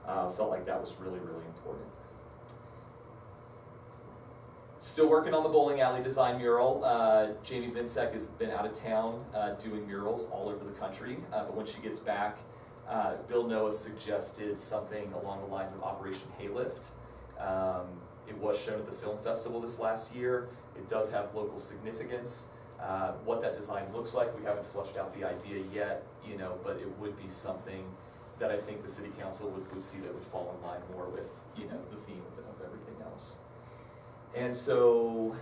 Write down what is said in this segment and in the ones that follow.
Felt like that was really, really important. Still working on the bowling alley design mural. Jamie Vinsek has been out of town doing murals all over the country, but when she gets back, Bill Noah suggested something along the lines of Operation Haylift. It was shown at the film festival this last year. It does have local significance. What that design looks like, we haven't fleshed out the idea yet, but it would be something that I think the city council would see that would fall in line more with, the theme of everything else. And so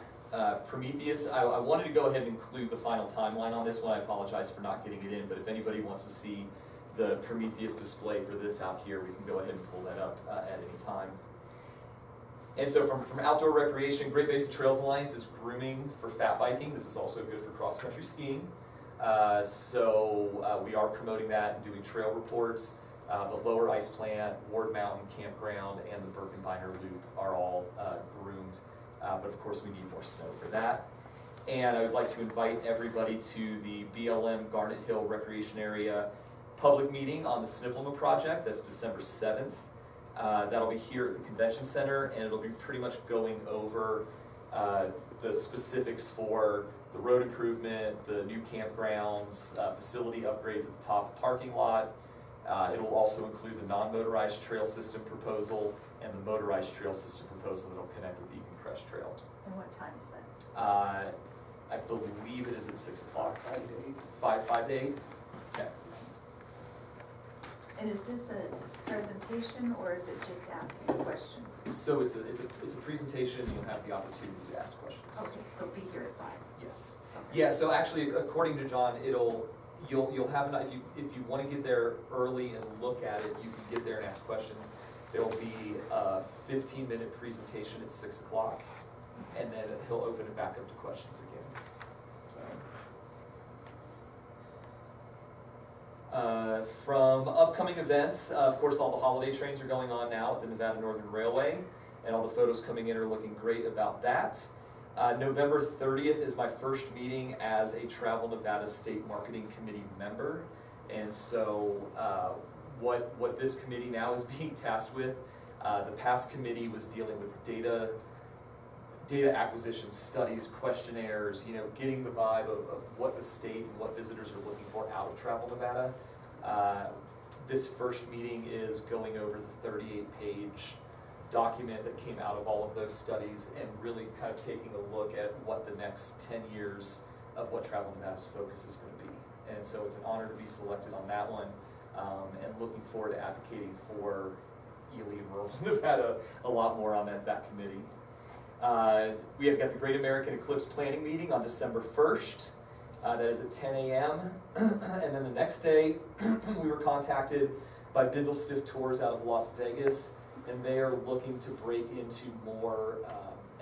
Prometheus, I wanted to go ahead and include the final timeline on this one. I apologize for not getting it in, but if anybody wants to see the Prometheus display for this out here, we can go ahead and pull that up at any time. And so from outdoor recreation, Great Basin Trails Alliance is grooming for fat biking. This is also good for cross-country skiing. So we are promoting that and doing trail reports. The Lower Ice Plant, Ward Mountain Campground, and the Birkenbeiner Loop are all groomed. But of course we need more snow for that. And I would like to invite everybody to the BLM Garnet Hill Recreation Area public meeting on the Sniplama project. That's December 7th. That'll be here at the Convention Center, and it'll be pretty much going over the specifics for the road improvement, the new campgrounds, facility upgrades at the top parking lot. It'll also include the non-motorized trail system proposal and the motorized trail system proposal that'll connect with the Egan Crest Trail. And what time is that? I believe it is at 6 o'clock. 5 to 8? Okay. And is this a presentation or is it just asking questions? So it's a presentation, and you'll have the opportunity to ask questions. Okay, so be here at 5. Yes. Okay. Yeah. So actually, according to John, you'll have enough. If you want to get there early and look at it, you can get there and ask questions. There will be a 15-minute presentation at 6 o'clock, and then he'll open it back up to questions again. From upcoming events, of course, all the holiday trains are going on now at the Nevada Northern Railway, and all the photos coming in are looking great about that. November 30th is my first meeting as a Travel Nevada State Marketing Committee member, and so what this committee now is being tasked with, the past committee was dealing with data acquisition, studies, questionnaires, getting the vibe of what the state and what visitors are looking for out of Travel Nevada. This first meeting is going over the 38-page document that came out of all of those studies and really kind of taking a look at what the next 10 years of what Travel Nevada's focus is going to be. And so it's an honor to be selected on that one, and looking forward to advocating for Ely and rural Nevada a lot more on that committee. We have got the Great American Eclipse Planning Meeting on December 1st. That is at 10 a.m. And then the next day, we were contacted by Bindlestiff Tours out of Las Vegas, and they are looking to break into more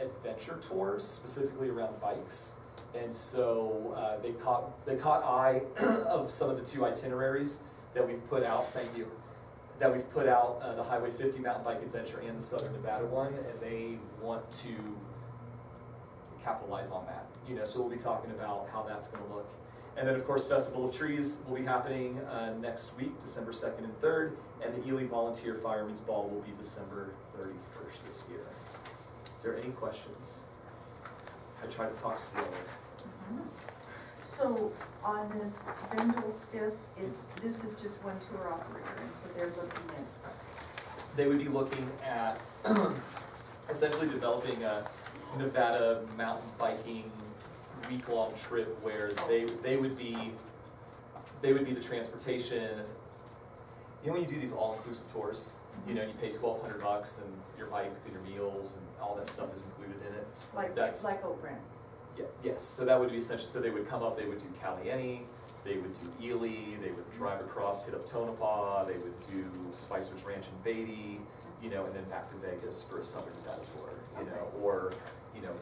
adventure tours, specifically around bikes. And so they caught eye of some of the 2 itineraries that we've put out. Thank you. That we've put out, the Highway 50 mountain bike adventure and the Southern Nevada one, and they want to capitalize on that. So we'll be talking about how that's going to look. And then, of course, Festival of Trees will be happening next week, December 2nd and 3rd, and the Ely Volunteer Firemen's Ball will be December 31st this year. Is there any questions? I try to talk slowly. So on this Bindlestiff, this is just one tour operator, and so they're looking at? They would be looking at essentially developing a Nevada mountain biking week-long trip where they would be the transportation. When you do these all-inclusive tours, you pay $1,200 and your bike and your meals and all that stuff is included in it. Like O'Brien. Yeah, yes, so that would be essentially, so they would come up, they would do Caliente, they would do Ely, they would drive across, hit up Tonopah, they would do Spicer's Ranch and Beatty, and then back to Vegas for a summer Nevada tour, or,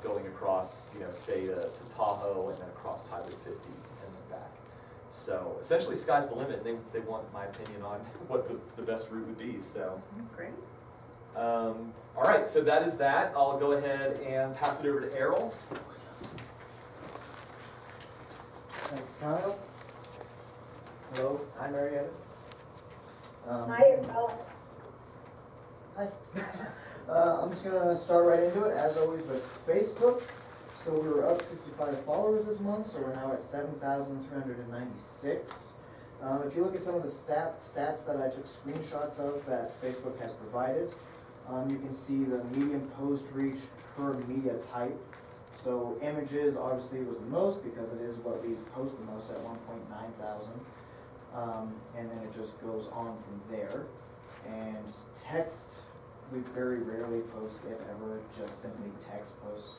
going across, say to Tahoe and then across Highway 50 and then back. So essentially sky's the limit. They want my opinion on what the best route would be, so. Great. All right, so that is that. I'll go ahead and pass it over to Errol. Thank you, Kyle. Hello, hi Marietta. Hi, Errol. Hi. I'm just gonna start right into it, as always, with Facebook. So we were up 65 followers this month, so we're now at 7,396. If you look at some of the stats that I took screenshots of that Facebook has provided, you can see the median post reach per media type. So images obviously was the most because it is what we post the most at 1.9 thousand. And then it just goes on from there. And text, we very rarely post, if ever, just simply text posts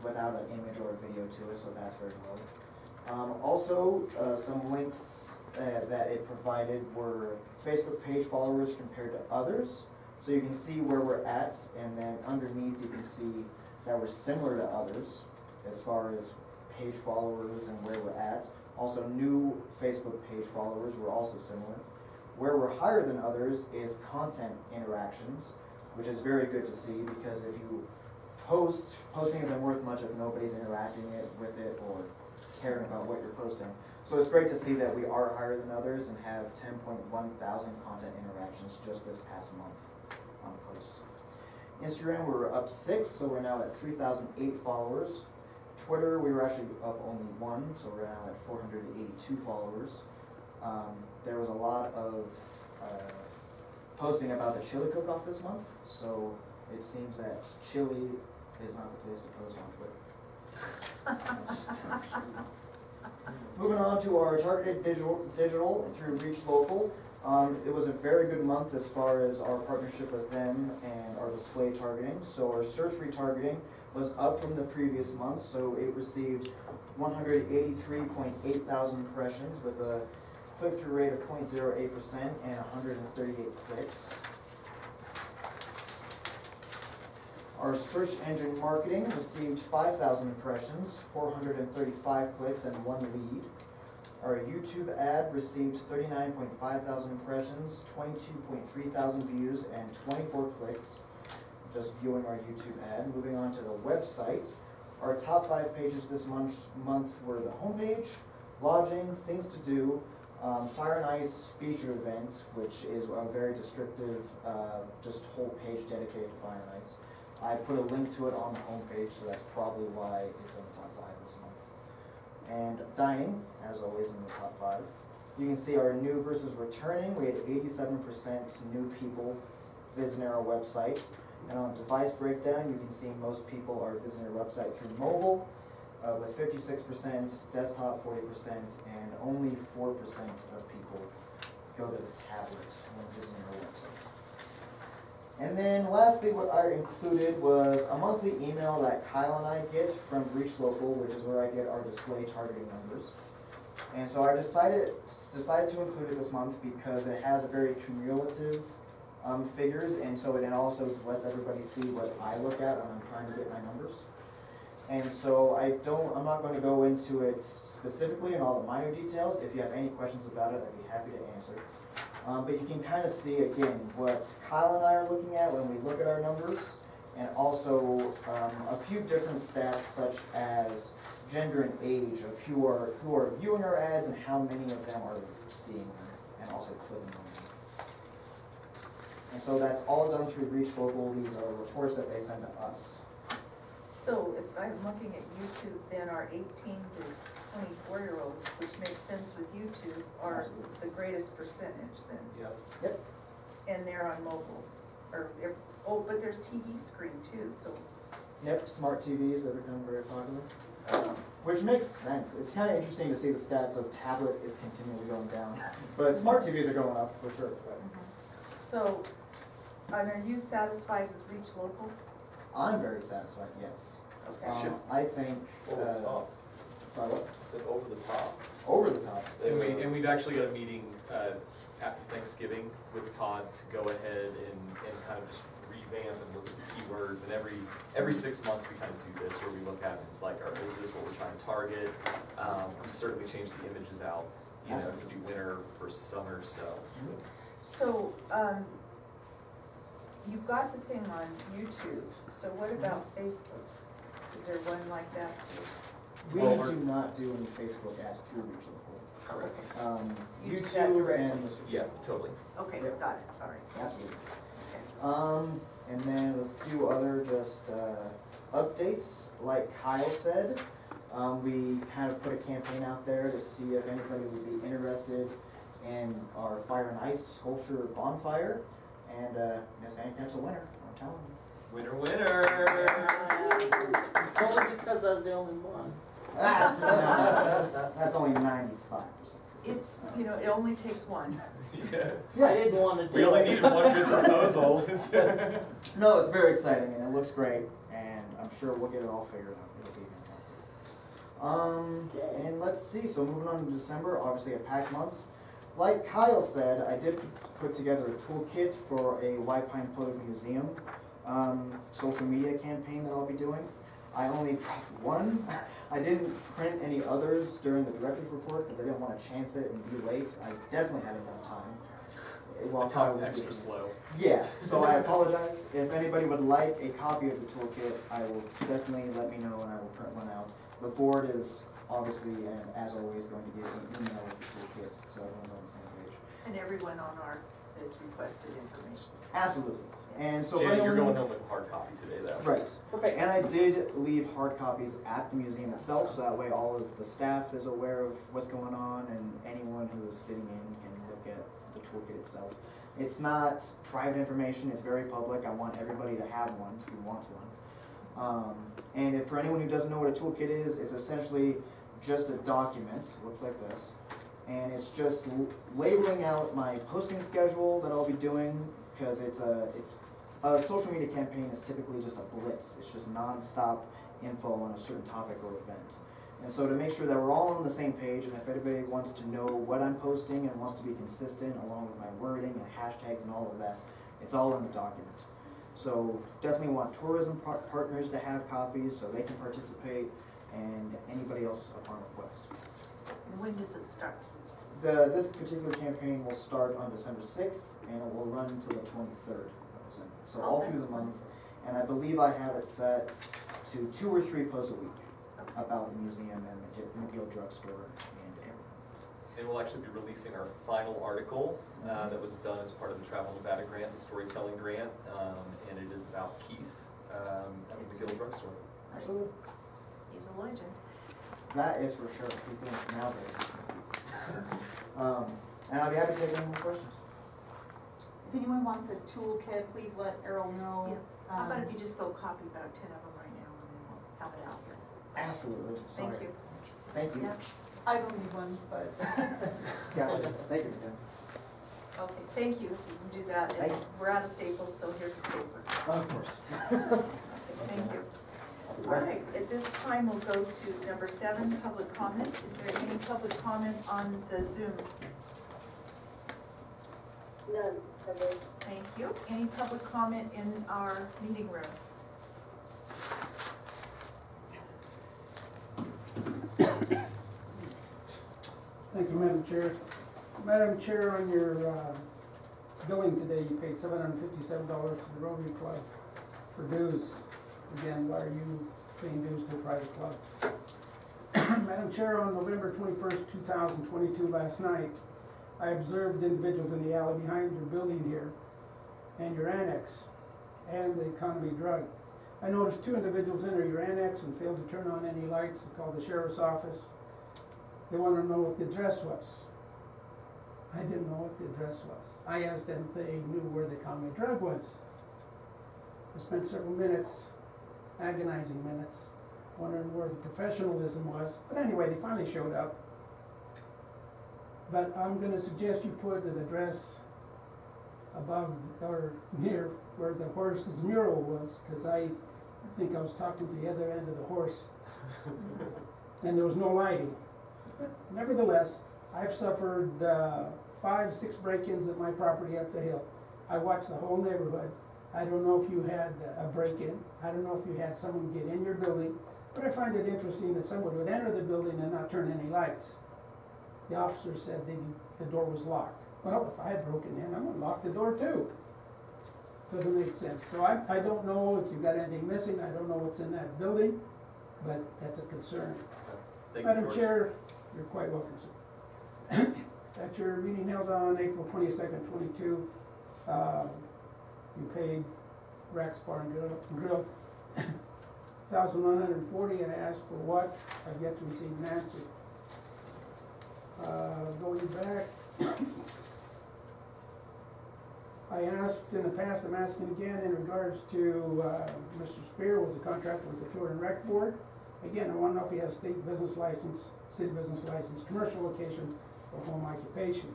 without an image or a video to it, so that's very low. Also, some links that it provided were Facebook page followers compared to others. So you can see where we're at, and then underneath you can see that we're similar to others as far as page followers and where we're at. Also, new Facebook page followers were also similar. Where we're higher than others is content interactions, which is very good to see because if you posting isn't worth much if nobody's interacting with it or caring about what you're posting. So it's great to see that we are higher than others and have 10.1 thousand content interactions just this past month on posts. Instagram, we were up 6, so we're now at 3,008 followers. Twitter, we were actually up only 1, so we're now at 482 followers. There was a lot of posting about the chili cook-off this month, so it seems that chili is not the place to post on Twitter. Moving on to our targeted digital through Reach Local. It was a very good month as far as our partnership with them and our display targeting. So our search retargeting was up from the previous month, so it received 183.8 thousand impressions with a click-through rate of 0.08% and 138 clicks. Our search engine marketing received 5,000 impressions, 435 clicks, and 1 lead. Our YouTube ad received 39.5 thousand impressions, 22.3 thousand views, and 24 clicks. Just viewing our YouTube ad. Moving on to the website. Our top 5 pages this month were the homepage, lodging, things to do, Fire and Ice feature event, which is a very descriptive, just whole page dedicated to Fire and Ice. I put a link to it on the homepage, so that's probably why it's in the top 5 this month. And dining, as always, in the top 5. You can see our new versus returning. We had 87% new people visiting our website. And on device breakdown, you can see most people are visiting our website through mobile, with 56%, desktop 40%, and only 4% of people go to the tablet when visiting our website. And then lastly, what I included was a monthly email that Kyle and I get from Reach Local, which is where I get our display targeting numbers. And so I decided to include it this month because it has a very cumulative figures, and so it also lets everybody see what I look at when I'm trying to get my numbers. And so I'm not going to go into it specifically in all the minor details. If you have any questions about it, I'd be happy to answer. But you can kind of see, again, what Kyle and I are looking at when we look at our numbers, and also a few different stats such as gender and age of who are viewing our ads and how many of them are seeing them and also clicking on them. And so that's all done through Reach Local. These are reports that they send to us. So if I'm looking at YouTube, then our 18 to 24-year-olds, which makes sense with YouTube, are Absolutely. the greatest percentage then. Yep. And they're on mobile, but there's TV screen too, so. Yep, smart TVs that become very popular. Which makes sense. It's kind of interesting to see the stats of tablet is continually going down. But smart TVs are going up for sure. So, are you satisfied with Reach Local? I'm very satisfied, yes. Okay. I think... Over the top. Sorry, what? Is it over the top? Over the top. And we've actually got a meeting after Thanksgiving with Todd to go ahead and kind of just revamp and look at the keywords. And every 6 months we kind of do this where we look at it. It's like, is this what we're trying to target? We certainly change the images out, to be winter versus summer. So, you've got the thing on YouTube, so what about Facebook? Is there one like that too? We Well, do not do any Facebook ads through Reach Local. Correct. You did that YouTube directly. and Mr. Yeah, totally. Okay, Yep. got it, all right. Absolutely. Okay. And then a few other just updates, like Kyle said. We kind of put a campaign out there to see if anybody would be interested in our Fire and Ice sculpture bonfire. And Miss Van Camp's a winner, I'm telling you. Winner, winner! Only because I was the only one. That's only 95%. It's, you know, it only takes one. Yeah. I didn't want to do it. We only needed one good proposal. No, it's very exciting and it looks great, and I'm sure we'll get it all figured out. It'll be fantastic. And let's see, so moving on to December, obviously a packed month. Like Kyle said, I did put together a toolkit for a White Pine Public Museum social media campaign that I'll be doing. I only brought one. I didn't print any others during the director's report because I didn't want to chance it and be late. I definitely had enough time. I talked extra slow. Yeah, so I apologize. If anybody would like a copy of the toolkit, I will definitely let me know and I will print one out. The board is obviously, and as always, going to get an email with the toolkit, so everyone's on the same page. And everyone on our, that's requested information. Absolutely. And so if Janet, you're anyone- going home with a hard copy today, though. Right. Perfect. And I did leave hard copies at the museum itself, so that way all of the staff is aware of what's going on, and anyone who is sitting in can look at the toolkit itself. It's not private information, it's very public. I want everybody to have one who wants one. And if for anyone who doesn't know what a toolkit is, it's essentially just a document, looks like this. And it's just labeling out my posting schedule that I'll be doing, because it's a social media campaign is typically just a blitz. It's just non-stop info on a certain topic or event. And so to make sure that we're all on the same page, and if anybody wants to know what I'm posting and wants to be consistent along with my wording and hashtags and all of that, it's all in the document. So definitely want tourism partners to have copies so they can participate, and anybody else upon request. And when does it start? This particular campaign will start on December 6th and it will run until the 23rd of December. So all through the month. And I believe I have it set to 2 or 3 posts a week about the museum and the McGill drugstore and everything. And we'll actually be releasing our final article that was done as part of the Travel Nevada grant, the storytelling grant, and it is about Keith at the McGill drugstore. Absolutely. He's a legend. That is for sure. People nowadays. And I'll be happy to take any more questions. If anyone wants a toolkit, please let Errol know. Yeah. How about if you just go copy about 10 of them right now and then we'll have it out here. Absolutely. Sorry. Thank you. Thank you. Yeah. I don't need one, but Gotcha. Thank you. Okay, thank you. You can do that. Thank And you. we're out of staples, so here's a stapler. Of course. Okay, thank you. All right, at this time, we'll go to number 7, public comment. Is there any public comment on the Zoom? None, ever. Thank you. Any public comment in our meeting room? Thank you, Madam Chair. Madam Chair, on your billing today, you paid $757 to the Rotary Club for dues. Again, why are you paying dues to a private club? Madam Chair, on November 21st, 2022, last night, I observed individuals in the alley behind your building here and your annex and the Economy Drug. I noticed 2 individuals enter your annex and failed to turn on any lights. They called the sheriff's office. They wanted to know what the address was. I didn't know what the address was. I asked them if they knew where the Economy Drug was. I spent several minutes, agonizing minutes, wondering where the professionalism was. But anyway, they finally showed up. But I'm going to suggest you put an address above or near where the horse's mural was, because I think I was talking to the other end of the horse, and there was no lighting. Nevertheless, I've suffered 5, 6 break-ins at my property up the hill. I watched the whole neighborhood. I don't know if you had a break-in. I don't know if you had someone get in your building, but I find it interesting that someone would enter the building and not turn any lights. The officer said the door was locked. Well, if I had broken in, I would lock the door too. Doesn't make sense. So I don't know if you've got anything missing. I don't know what's in that building, but that's a concern. Thank you, Madam George. Chair, you're quite welcome, sir. At your meeting held on April 22nd, 22, you paid Rex Bar and Grill $1,140. I asked for what? I've yet to receive an answer. Going back, I asked in the past, I'm asking again in regards to Mr. Spear was a contractor with the Tour and Rec Board. Again, I want to know if he has state business license, city business license, commercial location, or home occupation.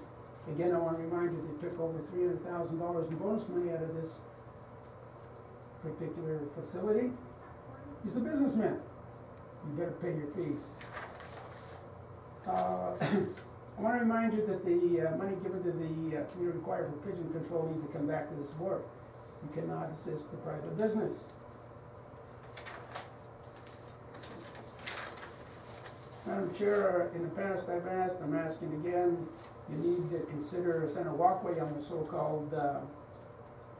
Again, I want to remind you they took over $300,000 in bonus money out of this particular facility. He's a businessman. You better pay your fees. I want to remind you that the money given to the community choir for pigeon control needs to come back to this board. You cannot assist the private business. Madam Chair, in the past I've asked, I'm asking again, you need to consider a center walkway on the so-called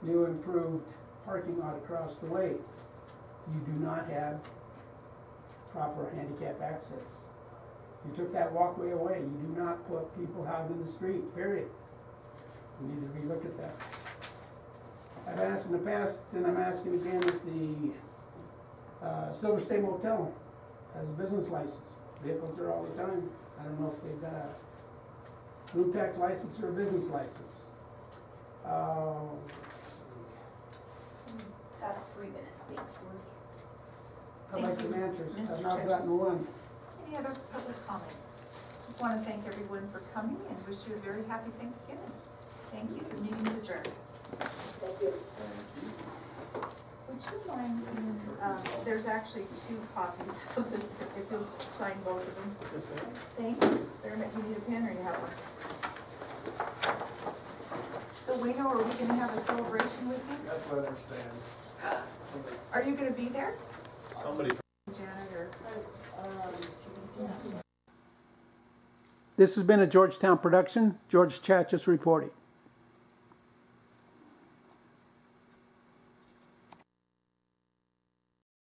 new improved parking lot across the way. You do not have proper handicap access. You took that walkway away. You do not put people out in the street, period. You need to relook at that. I've asked in the past, and I'm asking again, if the Silver State Motel has a business license. Vehicles there all the time. I don't know if they've got a blue tax license or a business license. That's 3 minutes, yeah. I'd like some answers. Mr. I've not Churches. gotten one. Any other public comment? Just want to thank everyone for coming and wish you a very happy Thanksgiving. Thank you. The meeting is adjourned. Thank you. Would you mind, there's actually 2 copies of this, if you'll sign both of them. Thank you. Dermot, you need a pen or you have one? So Wayno, are we going to have a celebration with you? That's what I understand. Are you going to be there? Somebody. Janet or? This has been a Georgetown production. George Chachis reporting.